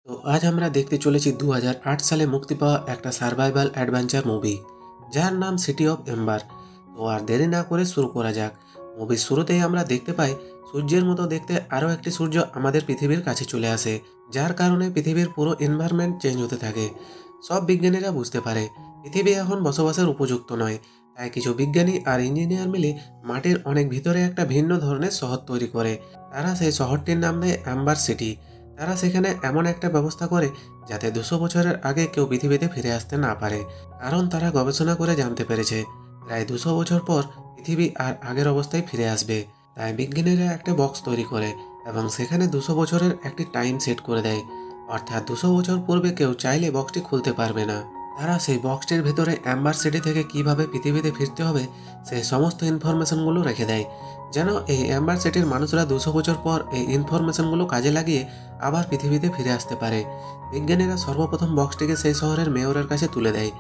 তো আজ আমরা দেখতে চলেছি 2008 সালে মুক্তি পাওয়া একটা সার্ভাইভাল অ্যাডভেঞ্চার মুভি, যার নাম সিটি অফ এম্বার। তো আর দেরি না করে শুরু করা যাক। মুভির শুরুতেই আমরা দেখতে পাই সূর্যের মতো দেখতে আরও একটি সূর্য আমাদের পৃথিবীর কাছে চলে আসে, যার কারণে পৃথিবীর পুরো এনভায়রনমেন্ট চেঞ্জ হতে থাকে। সব বিজ্ঞানীরা বুঝতে পারে পৃথিবী এখন বসবাসের উপযুক্ত নয়। তাই কিছু বিজ্ঞানী আর ইঞ্জিনিয়ার মিলে মাটির অনেক ভিতরে একটা ভিন্ন ধরনের শহর তৈরি করে। তারা সেই শহরটির নাম দেয় অ্যাম্বার সিটি। তারা সেখানে এমন একটা ব্যবস্থা করে যাতে 200 বছরের আগে কেউ পৃথিবীতে ফিরে আসতে না পারে। কারণ তারা গবেষণা করে জানতে পেরেছে প্রায় 200 বছর পর পৃথিবী আর আগের অবস্থায় ফিরে আসবে। তাই বিজ্ঞানীরা একটা বক্স তৈরি করে এবং সেখানে 200 বছরের একটি টাইম সেট করে দেয়। অর্থাৎ 200 বছর পূর্বে কেউ চাইলে বক্সটি খুলতে পারবে না। তারা সেই বক্সটির ভেতরে অ্যাম্বার সিটি থেকে কিভাবে পৃথিবীতে ফিরতে হবে সেই সমস্ত ইনফরমেশনগুলো রেখে দেয়, যেন এই অ্যাম্বার সিটির মানুষরা 200 বছর পর এই ইনফরমেশনগুলো কাজে লাগিয়ে আবার পৃথিবীতে ফিরে আসতে পারে। বিজ্ঞানীরা সর্বপ্রথম বক্সটিকে সেই শহরের মেয়রের কাছে তুলে দেয়।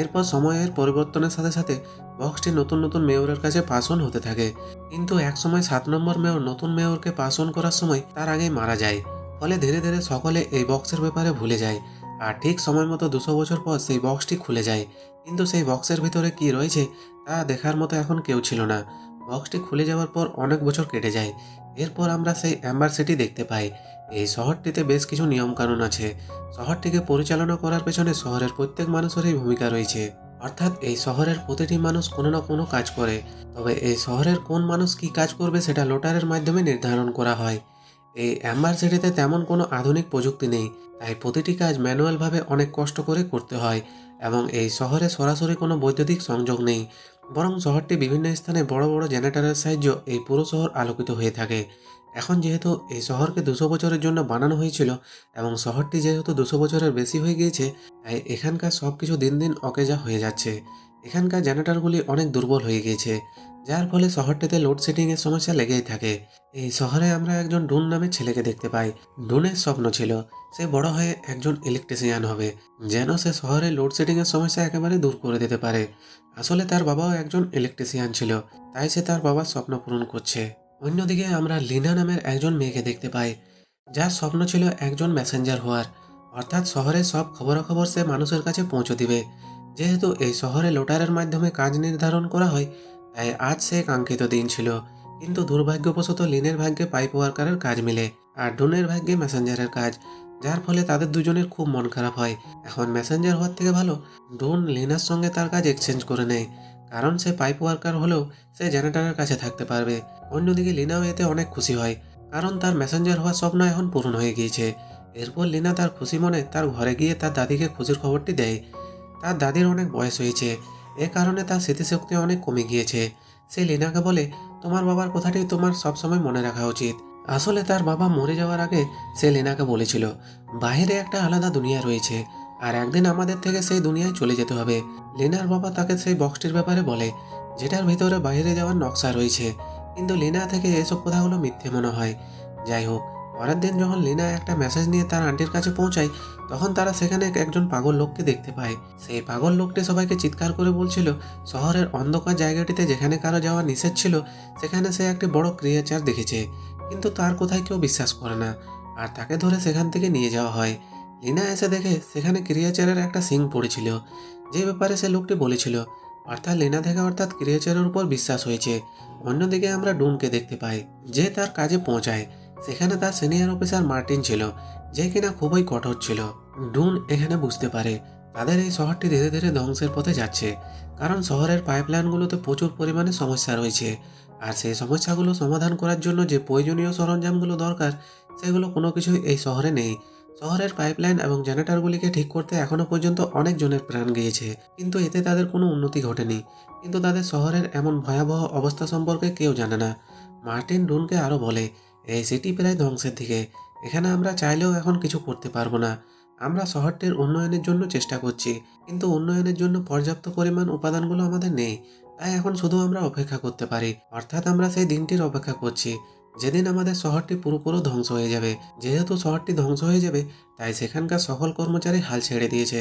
এরপর সময়ের পরিবর্তনের সাথে সাথে বক্সটি নতুন নতুন মেয়রের কাছে পাস অন হতে থাকে। কিন্তু একসময় 7 নম্বর মেয়র নতুন মেয়রকে পাস অন করার সময় তার আগেই মারা যায়। ফলে ধীরে ধীরে সকলে এই বক্সের ব্যাপারে ভুলে যায়। আর ঠিক সময় মতো 200 বছর পর সেই বক্সটি খুলে যায়। কিন্তু সেই বক্সের ভিতরে কি রয়েছে তা দেখার মতো এখন কেউ ছিল না। বক্সটি খুলে যাওয়ার পর অনেক বছর কেটে যায়। এরপর আমরা সেই অ্যাম্বার সিটি দেখতে পাই। এই শহরটিতে বেশ কিছু নিয়মকানুন আছে। শহরটিকে পরিচালনা করার পেছনে শহরের প্রত্যেক মানুষেরই ভূমিকা রয়েছে। অর্থাৎ এই শহরের প্রতিটি মানুষ কোনো না কোনো কাজ করে। তবে এই শহরের কোন মানুষ কি কাজ করবে সেটা লোটারের মাধ্যমে নির্ধারণ করা হয়। এই অ্যাম্বার সিটিতে তেমন কোনো আধুনিক প্রযুক্তি নেই। তাই প্রতিটি কাজ ম্যানুয়ালভাবে অনেক কষ্ট করে করতে হয়। এবং এই শহরে সরাসরি কোনো বৈদ্যুতিক সংযোগ নেই। বরং শহরটি বিভিন্ন স্থানে বড় বড় জেনারেটরের সাহায্যে এই পুরো শহর আলোকিত হয়ে থাকে। এখন যেহেতু এই শহরকে 200 বছরের জন্য বানানো হয়েছিল এবং শহরটি যেহেতু 200 বছরের বেশি হয়ে গিয়েছে, তাই এখানকার সব কিছু দিন দিন অকেজা হয়ে যাচ্ছে। এখানকার জেনারেটরগুলি অনেক দুর্বল হয়ে গিয়েছে, যার ফলে শহরটিতে লোডশেডিংয়ের সমস্যা লেগেই থাকে। এই শহরে আমরা একজন ডুন নামের ছেলেকে দেখতে পাই। ডুনের স্বপ্ন ছিল সে বড় হয়ে একজন ইলেকট্রিশিয়ান হবে, যেন সে শহরে লোডশেডিংয়ের সমস্যা একেবারে দূর করে দিতে পারে। আসলে তার বাবাও একজন ইলেকট্রিশিয়ান ছিল, তাই সে তার বাবার স্বপ্ন পূরণ করছে। অন্যদিকে আমরা লিনা নামের একজন মেয়েকে দেখতে পাই, যার স্বপ্ন ছিল একজন মেসেঞ্জার হওয়ার। অর্থাৎ শহরের সব খবরাখবর সে মানুষের কাছে পৌঁছে দিবে। যেহেতু এই শহরে লোটারের মাধ্যমে কাজ নির্ধারণ করা হয়, তাই আজ সে কাঙ্ক্ষিত দিন ছিল। কিন্তু দুর্ভাগ্যবশত লিনের ভাগ্যে পাইপ ওয়ার্কারের কাজ মিলে, আর ডুনের ভাগ্যে মেসেঞ্জারের কাজ। যার ফলে তাদের দুজনের খুব মন খারাপ হয়। এখন মেসেঞ্জার হওয়ার থেকে ভালো ডুন লিনার সঙ্গে তার কাজ এক্সচেঞ্জ করে নেয়। কারণ সে পাইপ ওয়ার্কার হলেও সে জেনারেটরের কাছে থাকতে পারবে। অন্যদিকে লিনাও এতে অনেক খুশি হয়, কারণ তার মেসেঞ্জার হওয়ার স্বপ্ন এখন পূরণ হয়ে গিয়েছে। এরপর লিনা তার খুশি মনে তার ঘরে গিয়ে তার দাদিকে খুশির খবরটি দেয়। তার দাদির অনেক বয়স হয়েছে, এ কারণে তার স্মৃতিশক্তি অনেক কমে গিয়েছে। সে লিনাকে বলে, তোমার বাবার কথাটি তোমার সবসময় মনে রাখা উচিত। আসলে তার বাবা মরে যাওয়ার আগে সে লিনাকে বলেছিল, বাইরে একটা আলাদা দুনিয়া রয়েছে, আর একদিন আমাদের থেকে সেই দুনিয়ায় চলে যেতে হবে। লিনার বাবা তাকে সেই বক্সটির ব্যাপারে বলে, যেটার ভিতরে বাইরে যাওয়ার নকশা রয়েছে। কিন্তু লিনা থেকে এসব কথাগুলো মিথ্যে মনে হয়। যাই হোক, পরের দিন যখন লিনা একটা মেসেজ নিয়ে তার আন্টির কাছে পৌঁছায়, তখন তারা সেখানে একজন পাগল লোককে দেখতে পায়। সেই পাগল লোকটি সবাইকে চিৎকার করে বলছিল, শহরের অন্ধকার জায়গাটিতে যেখানে কারো যাওয়া নিষেধ ছিল, সেখানে সে একটি বড় ক্রিয়েচার দেখেছে। কিন্তু তার কোথায় কেউ বিশ্বাস করে না, আর তাকে ধরে সেখান থেকে নিয়ে যাওয়া হয়। লিনা এসে দেখে সেখানে ক্রিয়েচারের একটা সিং পড়েছিল, যে ব্যাপারে সে লোকটি বলেছিল। অর্থাৎ লিনা থেকে অর্থাৎ ক্রিয়েচারের উপর বিশ্বাস হয়েছে। অন্যদিকে আমরা ডুনকে দেখতে পাই, যে তার কাজে পৌঁছায়। সেখানে তার সিনিয়র অফিসার মার্টিন ছিল, যে কিনা খুবই কঠোর ছিল। ডুন এখানে বুঝতে পারে তাদের এই শহরটি ধীরে ধীরে ধ্বংসের পথে যাচ্ছে, কারণ শহরের পাইপলাইনগুলোতে প্রচুর পরিমাণে সমস্যা রয়েছে। আর সেই সমস্যাগুলো সমাধান করার জন্য যে প্রয়োজনীয় সরঞ্জামগুলো দরকার, সেগুলো কোনো কিছুই এই শহরে নেই। শহরের পাইপলাইন এবং জেনারেটরগুলিকে ঠিক করতে এখনও পর্যন্ত অনেক জনের প্রাণ গিয়েছে, কিন্তু এতে তাদের কোনো উন্নতি ঘটেনি। কিন্তু তাদের শহরের এমন ভয়াবহ অবস্থা সম্পর্কে কেউ জানে না। মার্টিন ডুনকে আরও বলে, এই সিটি প্রায় ধ্বংসের দিকে, এখানে আমরা চাইলেও এখন কিছু করতে পারবো না। আমরা শহরটির উন্নয়নের জন্য চেষ্টা করছি, কিন্তু উন্নয়নের জন্য পর্যাপ্ত পরিমাণ উপাদানগুলো আমাদের নেই। তাই এখন শুধু আমরা অপেক্ষা করতে পারি। অর্থাৎ আমরা সেই দিনটির অপেক্ষা করছি, যেদিন আমাদের শহরটি পুরোপুরি ধ্বংস হয়ে যাবে। যেহেতু শহরটি ধ্বংস হয়ে যাবে, তাই সেখানকার সকল কর্মচারী হাল ছেড়ে দিয়েছে।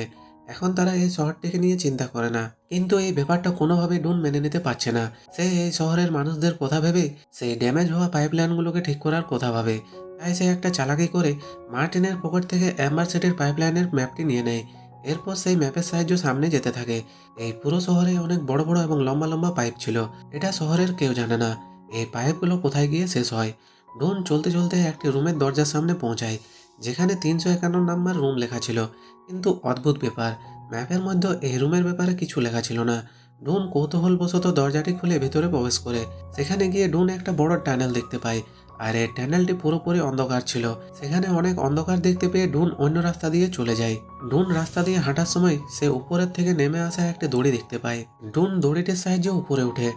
এখন তারা এই শহরটিকে নিয়ে চিন্তা করে না। কিন্তু এই ব্যাপারটা কোনোভাবেই ডুন মেনে নিতে পারছে না। সে এই শহরের মানুষদের কথা ভেবে সেই ড্যামেজ হওয়া পাইপলাইনগুলোকে ঠিক করার কথা ভাবে। তাই সে একটা চালাকি করে মার্টিনের পকেট থেকে অ্যাম্বার সিটির পাইপলাইনের ম্যাপটি নিয়ে নেয়। এরপর সেই ম্যাপের সাহায্যে সামনে যেতে থাকে। এই পুরো শহরে অনেক বড় বড় এবং লম্বা লম্বা পাইপ ছিল। এটা শহরের কেউ জানে না এই পাইপগুলো কোথায় গিয়ে শেষ হয়। ডুন চলতে চলতে একটি রুমের দরজার সামনে পৌঁছায়, যেখানে 351 নাম্বার রুম লেখা ছিল। কিন্তু অদ্ভুত ব্যাপার, ম্যাপের মধ্যে এই রুমের ব্যাপারে কিছু লেখা ছিল না। ডুন কৌতূহলবশত দরজাটি খুলে ভেতরে প্রবেশ করে। সেখানে গিয়ে ডুন একটা বড় টানেল দেখতে পায়, আর এই টানেলটি পুরোপুরি অন্ধকার ছিল। সেখানে অনেক অন্ধকার দেখতে পেয়ে ডুন অন্য রাস্তা দিয়ে চলে যায়। ডুন রাস্তা দিয়ে হাঁটার সময় সে উপরের থেকে নেমে আসা একটা দড়ি দেখতে পায়। ডুন দড়িটির সাহায্যে উপরে ওঠে,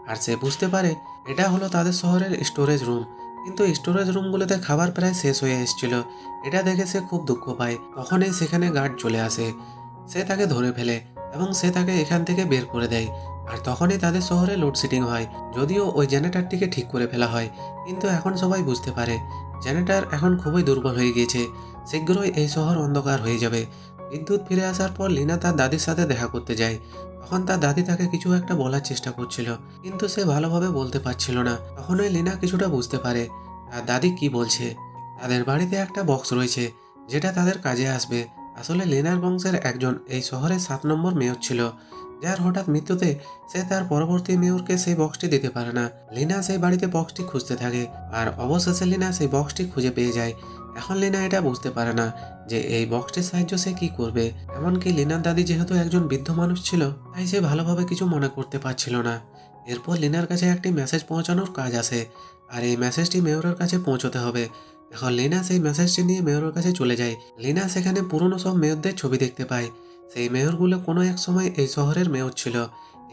আর সে বুঝতে পারে এটা হলো তাদের শহরের স্টোরেজ রুম। কিন্তু স্টোরেজ রুমগুলোতে খাবার প্রায় শেষ হয়ে এসেছিল। এটা দেখে সে খুব দুঃখ পায়। তখনই সেখানে গার্ড চলে আসে। সে তাকে ধরে ফেলে এবং সে তাকে এখান থেকে বের করে দেয়। আর তখনই তাদের শহরে লোডশেডিং হয়। যদিও ওই জেনারেটরটিকে ঠিক করে ফেলা হয়, কিন্তু এখন সবাই বুঝতে পারে জেনারেটর এখন খুবই দুর্বল হয়ে গিয়েছে। শীঘ্রই এই শহর অন্ধকার হয়ে যাবে। বিদ্যুৎ ফিরে আসার পর লিনা তার দাদির সাথে দেখা করতে যায়। তখন তার দাদি তাকে কিছু একটা বলার চেষ্টা করছিল, কিন্তু সে ভালোভাবে বলতে পারছিল না। তখনই লিনা কিছুটা বুঝতে পারে তার দাদি কি বলছে। তাদের বাড়িতে একটা বক্স রয়েছে, যেটা তাদের কাজে আসবে। আসলে লিনার বংশের একজন এই শহরের 7 নম্বর মেয়র ছিল, যার হঠাৎ মৃত্যুতে সে তার পরবর্তী মেয়রকে সেই বক্সটি দিতে পারে না। লিনা সেই বাড়িতে বক্সটি খুঁজতে থাকে, আর অবশেষে লিনা সেই বক্সটি খুঁজে পেয়ে যায়। এখন লিনা এটা বুঝতে পারে না যে এই বক্সটির সাহায্য সে কি করবে। এমনকি লিনার দাদি যেহেতু একজন বৃদ্ধ মানুষ ছিল, তাই সে ভালোভাবে কিছু মনে করতে পারছিল না। এরপর লিনার কাছে একটি মেসেজ পৌঁছানোর কাজ আসে, আর এই মেসেজটি মেয়রের কাছে পৌঁছতে হবে। এখন লিনা সেই মেসেজটি নিয়ে মেয়রের কাছে চলে যায়। লিনা সেখানে পুরনো সব মেয়রদের ছবি দেখতে পায়। সেই মেয়রগুলো কোনো এক সময় এই শহরের মেয়র ছিল।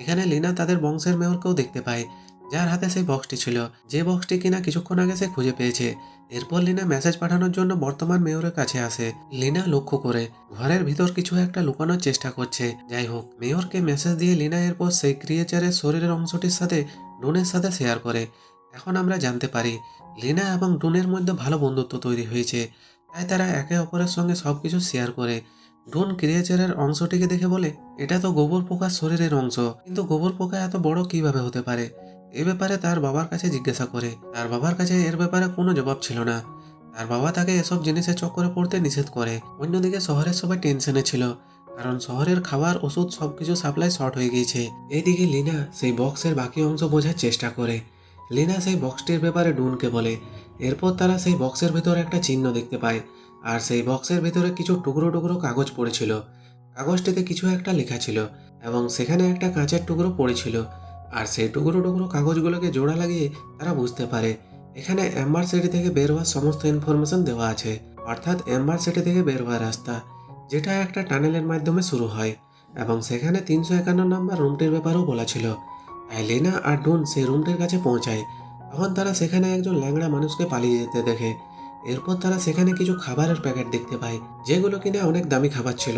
এখানে লিনা তাদের বংশের মেয়রকেও দেখতে পায়, যার হাতে সেই বক্সটি ছিল, যে বক্সটি কিনা কিছুক্ষণ আগে সে খুঁজে পেয়েছে। এরপর লিনা মেসেজ পাঠানোর জন্য বর্তমান মেয়রের কাছে আসে। লিনা লক্ষ্য করে ঘরের ভিতর কিছু একটা লুকানোর চেষ্টা করছে। যাই হোক, মেয়রকে মেসেজ দিয়ে লিনা এরপর সেই ক্রিয়েচারের শরীরের অংশটির সাথে ডুনের সাথে শেয়ার করে। এখন আমরা জানতে পারি লিনা এবং ডুনের মধ্যে ভালো বন্ধুত্ব তৈরি হয়েছে, তাই তারা একে অপরের সঙ্গে সবকিছু শেয়ার করে। ডুন ক্রিয়েচারের অংশটিকে দেখে বলে, এটা তো গোবর পোকার শরীরের অংশ, কিন্তু গোবর পোকা এত বড় কিভাবে হতে পারে। এ ব্যাপারে তার বাবার কাছে জিজ্ঞাসা করে। তার বাবার কাছে এর ব্যাপারে কোনো জবাব ছিল না। তার বাবা তাকে এসব জিনিসের চক্করে পড়তে নিষেধ করে। অন্যদিকে শহরের সবাই টেনশনে ছিল, কারণ শহরের খাবার, ওষুধ সবকিছু সাপ্লাই শর্ট হয়ে গিয়েছে। এইদিকে লিনা সেই বক্সের বাকি অংশ বোঝার চেষ্টা করে। লিনা সেই বক্সটির ব্যাপারে ডুনকে বলে। এরপর তারা সেই বক্সের ভিতরে একটা চিহ্ন দেখতে পায়, আর সেই বক্সের ভিতরে কিছু টুকরো টুকরো কাগজ পড়েছিল। কাগজটিতে কিছু একটা লেখা ছিল, এবং সেখানে একটা কাঁচের টুকরো পড়েছিল। আর সেই টুকরো টুকরো কাগজগুলোকে জোড়া লাগিয়ে তারা বুঝতে পারে এখানে অ্যাম্বার সিটি থেকে বের হওয়ার সমস্ত ইনফরমেশন দেওয়া আছে, অর্থাৎ অ্যাম্বার সিটি থেকে বের হওয়ার রাস্তা, যেটা একটা টানেলের মাধ্যমে শুরু হয়। এবং সেখানে 351 নম্বর রুমটির ব্যাপারেও বলা ছিল। তাই লেনা আর ডুন সেই রুমটির কাছে পৌঁছায়। তখন তারা সেখানে একজন ল্যাংড়া মানুষকে পালিয়ে যেতে দেখে। এরপর তারা সেখানে কিছু খাবারের প্যাকেট দেখতে পায়, যেগুলো কিনা অনেক দামি খাবার ছিল।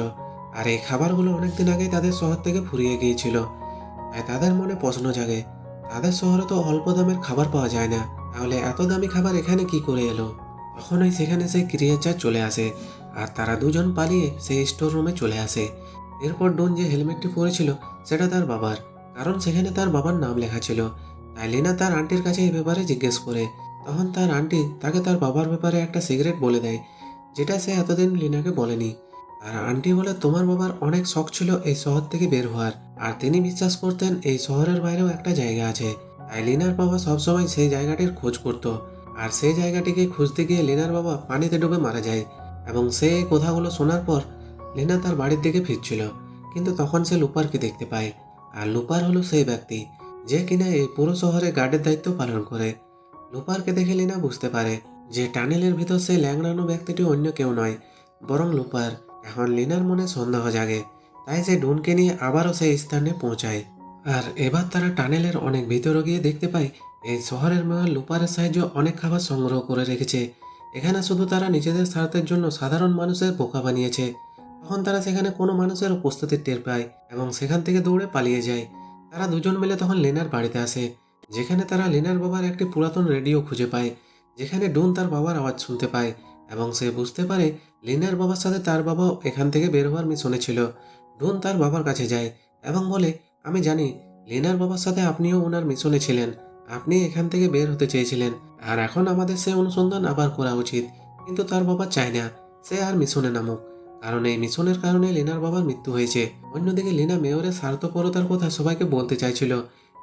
আর এই খাবারগুলো অনেকদিন আগেই তাদের শহর থেকে ফুরিয়ে গিয়েছিল। তাই তাদের মনে প্রশ্ন জাগে, তাদের শহরে তো অল্প দামের খাবার পাওয়া যায় না, তাহলে এত দামি খাবার এখানে কি করে এলো। তখনই সেখানে সেই ক্রিয়েচার চলে আসে, আর তারা দুজন পালিয়ে সেই স্টোর রুমে চলে আসে। এরপর ডুন যে হেলমেটটি পরেছিল সেটা তার বাবার, কারণ সেখানে তার বাবার নাম লেখা ছিল। তাই লিনা তার আন্টির কাছে এই ব্যাপারে জিজ্ঞেস করে। তখন তার আন্টি তাকে তার বাবার ব্যাপারে একটা সিগারেট বলে দেয়, যেটা সে এতদিন লিনাকে বলেনি। তার আন্টি বলে, তোমার বাবার অনেক শখ ছিল এই শহর থেকে বের হওয়ার, আর তিনি বিশ্বাস করতেন এই শহরের বাইরেও একটা জায়গা আছে। তাই লিনার বাবা সবসময় সেই জায়গাটির খোঁজ করত, আর সেই জায়গাটিকে খুঁজতে গিয়ে লিনার বাবা পানিতে ডুবে মারা যায়। এবং সে এই কথাগুলো শোনার পর লিনা তার বাড়ির দিকে ফিরছিল, কিন্তু তখন সে লুপারকে দেখতে পায়। আর লুপার হলো সেই ব্যক্তি যে কিনা এই পুরো শহরে গার্ডের দায়িত্ব পালন করে। লুপারকে দেখে লিনা বুঝতে পারে যে টানেলের ভিতর সেই ল্যাংড়ানো ব্যক্তিটি অন্য কেউ নয়, বরং লুপার। এখন লিনার মনে সন্দেহ জাগে, তাই সে ডুনকে নিয়ে আবারও সেই স্থানে পৌঁছায়। আর এবার তারা টানেলের অনেক ভিতরে গিয়ে দেখতে পায় এই শহরের মেয়র লুপারের সাহায্যে অনেক খাবার সংগ্রহ করে রেখেছে। এখানে শুধু তারা নিজেদের স্বার্থের জন্য সাধারণ মানুষের বোকা বানিয়েছে। তখন তারা সেখানে কোনো মানুষের উপস্থিতি টের পায় এবং সেখান থেকে দৌড়ে পালিয়ে যায়। তারা দুজন মিলে তখন লেনার বাড়িতে আসে, যেখানে তারা লেনার বাবার একটি পুরাতন রেডিও খুঁজে পায়, যেখানে ডুন তার বাবার আওয়াজ শুনতে পায়। এবং সে বুঝতে পারে লিনার বাবার সাথে তার বাবাও এখান থেকে বের হওয়ার মিশনে ছিল। ডুন তার বাবার কাছে যায় এবং বলে, আমি জানি লিনার বাবার সাথে আপনিও ওনার মিশনে ছিলেন, আপনি এখান থেকে বের হতে চেয়েছিলেন, আর এখন আমাদের সেই অনুসন্ধান আবার করা উচিত। কিন্তু তার বাবা চায় না সে আর মিশনে নামুক, কারণ এই মিশনের কারণে লিনার বাবার মৃত্যু হয়েছে। অন্যদিকে লিনা মেয়রের স্বার্থপরতার কথা সবাইকে বলতে চাইছিল,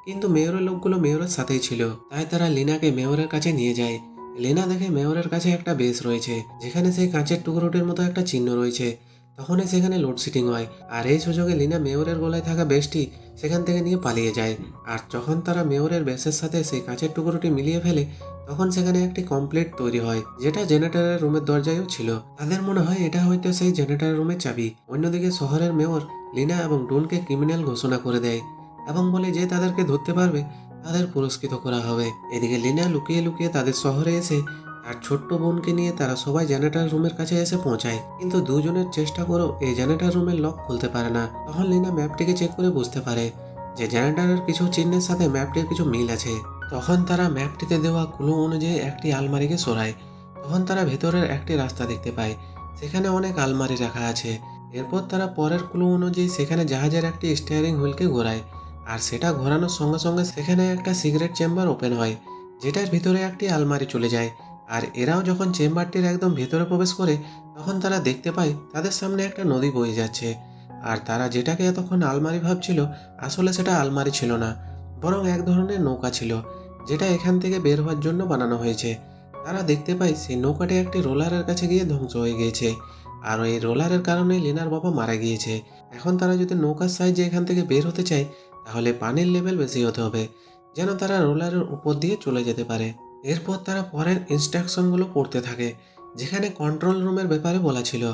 কিন্তু মেয়রের লোকগুলো মেয়রের সাথেই ছিল, তাই তারা লিনাকে মেয়রের কাছে নিয়ে যায়। লিনা দেখে মেয়রের কাছে একটা বেস রয়েছে, যেখানে সেই কাঁচের টুকরোটির মতো একটা চিহ্ন রয়েছে। তখনই সেখানে লোডশেডিং হয়, আর এই সুযোগে লিনা মেয়রের গলায় থাকা বেসটি সেখান থেকে নিয়ে পালিয়ে যায়। আর যখন তারা মেয়রের বেসের সাথে সেই কাঁচের টুকরোটি মিলিয়ে ফেলে, তখন সেখানে একটি কমপ্লিট তৈরি হয়, যেটা জেনারেটরের রুমের দরজায়ও ছিল। তাদের মনে হয় এটা হয়তো সেই জেনারেটরের রুমের চাবি। অন্যদিকে শহরের মেয়র লিনা এবং ডুনকে ক্রিমিনাল ঘোষণা করে দেয় এবং বলে যে তাদেরকে ধরতে পারবে তাদের পুরস্কৃত করা হবে। এদিকে লিনা লুকিয়ে লুকিয়ে তাদের শহরে এসে তার ছোট্ট বোনকে নিয়ে তারা সবাই জেনারেটর রুমের কাছে এসে পৌঁছায়, কিন্তু দুজনের চেষ্টা করেও এই জেনারেটর রুমের লক খুলতে পারে না। তখন লিনা ম্যাপটিকে চেক করে বুঝতে পারে যে জেনারেটরের কিছু চিহ্নের সাথে ম্যাপটির কিছু মিল আছে। তখন তারা ম্যাপটিতে দেওয়া ক্লু অনুযায়ী একটি আলমারিকে সরায়। তখন তারা ভেতরের একটি রাস্তা দেখতে পায়, সেখানে অনেক আলমারি রাখা আছে। এরপর তারা পরের ক্লু অনুযায়ী সেখানে জাহাজের একটি স্টিয়ারিং হুইলকে ঘোরায়, আর সেটা ঘোরানোর সঙ্গে সঙ্গে সেখানে একটা সিগারেট চেম্বার ওপেন হয়, যেটার ভিতরে একটি আলমারি চলে যায়। আর এরাও যখন চেম্বারটির একদম ভেতরে প্রবেশ করে, তখন তারা দেখতে পায় তাদের সামনে একটা নদী বয়ে যাচ্ছে। আর তারা যেটাকে এতক্ষণ আলমারি ভাবছিল, আসলে সেটা আলমারি ছিল না, বরং এক ধরনের নৌকা ছিল, যেটা এখান থেকে বের হওয়ার জন্য বানানো হয়েছে। তারা দেখতে পায় সেই নৌকাটি একটি রোলারের কাছে গিয়ে ধ্বংস হয়ে গিয়েছে, আর এই রোলারের কারণে লিনার বাবা মারা গিয়েছে। এখন তারা যদি নৌকার সাহায্যে এখান থেকে বের হতে চায়, তাহলে পানির লেভেল বেশি হতে হবে, যেন তারা রোলারের উপর দিয়ে চলে যেতে পারে। এরপর তারা পরের ইনস্ট্রাকশনগুলো পড়তে থাকে, যেখানে কন্ট্রোল রুমের ব্যাপারে বলা ছিল।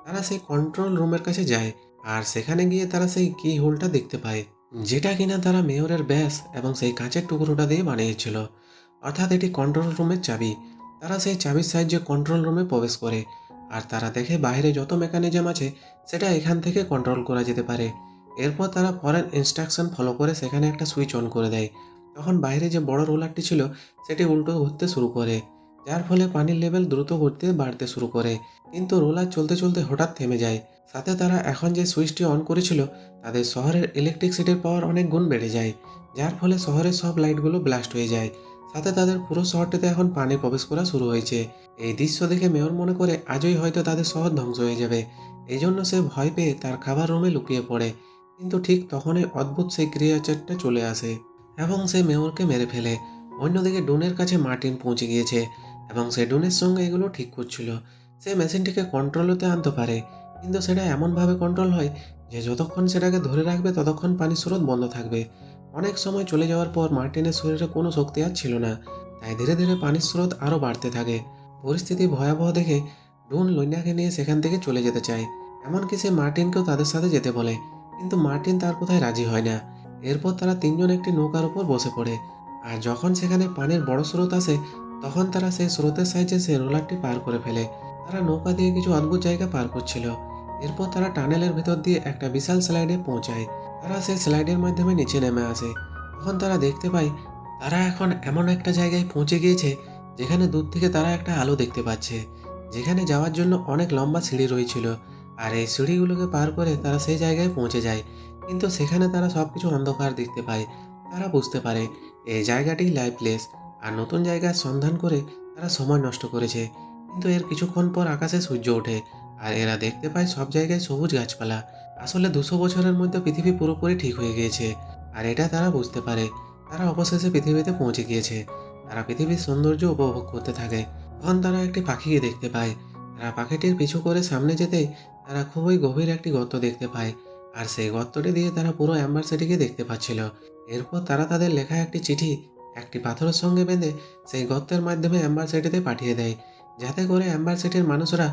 তারা সেই কন্ট্রোল রুমের কাছে যায়, আর সেখানে গিয়ে তারা সেই কি হোলটা দেখতে পায়, যেটা কিনা তারা মেয়রের ব্যাস এবং সেই কাঁচের টুকরোটা দিয়ে বানিয়েছিল, অর্থাৎ এটি কন্ট্রোল রুমের চাবি। তারা সেই চাবির সাহায্যে কন্ট্রোল রুমে প্রবেশ করে, আর তারা দেখে বাইরে যত মেকানিজম আছে সেটা এখান থেকে কন্ট্রোল করা যেতে পারে। এরপর তারা পরের ইনস্ট্রাকশন ফলো করে সেখানে একটা সুইচ অন করে দেয়। তখন বাইরে যে বড় রোলারটি ছিল সেটি উল্টো ঘুরতে শুরু করে, যার ফলে পানির লেভেল দ্রুত ঘুরতে বাড়তে শুরু করে। কিন্তু রোলার চলতে চলতে হঠাৎ থেমে যায়। সাথে তারা এখন যে সুইচটি অন করেছিল, তাদের শহরের ইলেকট্রিসিটির পাওয়ার অনেক গুণ বেড়ে যায়, যার ফলে শহরের সব লাইটগুলো ব্লাস্ট হয়ে যায়। সাথে তাদের পুরো শহরটিতে এখন পানি প্রবেশ করা শুরু হয়েছে। এই দৃশ্য দেখে মেয়র মনে করে আজই হয়তো তাদের শহর ধ্বংস হয়ে যাবে। এই জন্য সে ভয় পেয়ে তার খাবার রুমে লুকিয়ে পড়ে। কিন্তু ঠিক তখনই অদ্ভুত সেই ক্রিয়েচারটা চলে আসে এবং সে মেয়রকে মেরে ফেলে। অন্যদিকে ডুনের কাছে মার্টিন পৌঁছে গিয়েছে এবং সে ডুনের সঙ্গে এগুলো ঠিক করছিল। সে মেশিনটিকে কন্ট্রোলতে আনতে পারে, কিন্তু সেটা এমনভাবে কন্ট্রোল হয় যে যতক্ষণ সেটাকে ধরে রাখবে ততক্ষণ পানির স্রোত বন্ধ থাকবে। অনেক সময় চলে যাওয়ার পর মার্টিনের শরীরে কোনো শক্তি আর ছিল না, তাই ধীরে ধীরে পানির স্রোত আরও বাড়তে থাকে। পরিস্থিতি ভয়াবহ দেখে ডুন লইনাকে নিয়ে সেখান থেকে চলে যেতে চায়। এমনকি সে মার্টিনকেও তাদের সাথে যেতে বলে, কিন্তু মার্টিন তার কথায় রাজি হয় না। এরপর তারা তিনজন একটি নৌকার উপর বসে পড়ে, আর যখন সেখানে পানির বড় স্রোত আসে, তখন তারা সেই স্রোতের সাহায্যে সেই রোলারটি পার করে ফেলে। তারা নৌকা দিয়ে কিছু অদ্ভুত জায়গা পার করছিল। এরপর তারা টানেলের ভেতর দিয়ে একটা বিশাল স্লাইডে পৌঁছায়। তারা সেই স্লাইডের মাধ্যমে নিচে নেমে আসে। তখন তারা দেখতে পায় তারা এখন এমন একটা জায়গায় পৌঁছে গিয়েছে, যেখানে দূর থেকে তারা একটা আলো দেখতে পাচ্ছে, যেখানে যাওয়ার জন্য অনেক লম্বা সিঁড়ি রয়েছিল। আর এই সিঁড়িগুলোকে পার করে তারা সেই জায়গায় পৌঁছে যায়, কিন্তু সেখানে তারা সবকিছু অন্ধকার দেখতে পায়। তারা বুঝতে পারে এই জায়গাটি লাইফলেস, আর নতুন জায়গার সন্ধান করে তারা সময় নষ্ট করেছে। কিন্তু এর কিছুক্ষণ পর আকাশে সূর্য ওঠে, আর এরা দেখতে পায় সব জায়গায় সবুজ গাছপালা। আসলে 200 বছরের মধ্যে পৃথিবী পুরোপুরি ঠিক হয়ে গিয়েছে, আর এটা তারা বুঝতে পারে। তারা অবশেষে পৃথিবীতে পৌঁছে গিয়েছে। তারা পৃথিবীর সৌন্দর্য উপভোগ করতে থাকে। তখন তারা একটি পাখিকে দেখতে পায়। তারা পাখিটির পিছু করে সামনে যেতেই তারা খুবই গভীর একটি গর্ত দেখতে পায়, আর সেই গর্তটি দিয়ে তারা পুরো অ্যাম্বার সিটিকে দেখতে পাচ্ছিল। এরপর তারা তাদের লেখা একটি চিঠি একটি পাথরের সঙ্গে বেঁধে সেই গর্তের মাধ্যমে অ্যাম্বার সিটিতে পাঠিয়ে দেয়, যাতে করে অ্যাম্বার সিটির মানুষরা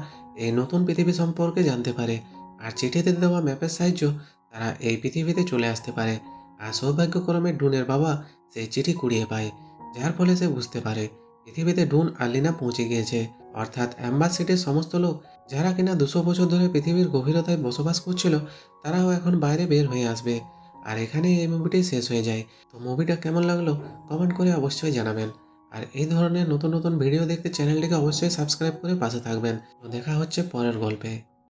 এই নতুন পৃথিবী সম্পর্কে জানতে পারে, আর চিঠিতে দেওয়া ম্যাপের সাহায্য তারা এই পৃথিবীতে চলে আসতে পারে। আর সৌভাগ্যক্রমে ডুনের বাবা সেই চিঠি কুড়িয়ে পায়, যার ফলে সে বুঝতে পারে পৃথিবীতে ডুন আর লিনা পৌঁছে গিয়েছে। অর্থাৎ অ্যাম্বার সিটির সমস্ত লোক যারা কিনা 200 বছর ধরে পৃথিবীর গভীরতায় বসবাস করছিল, তারাও এখন বাইরে বের হয়ে আসবে। আর এখানেই এই মুভিটি শেষ হয়ে যায়। তো মুভিটা কেমন লাগলো কমেন্ট করে অবশ্যই জানাবেন। আর এই ধরনের নতুন নতুন ভিডিও দেখতে চ্যানেলটিকে অবশ্যই সাবস্ক্রাইব করে পাশে থাকবেন। তো দেখা হচ্ছে পরের গল্পে।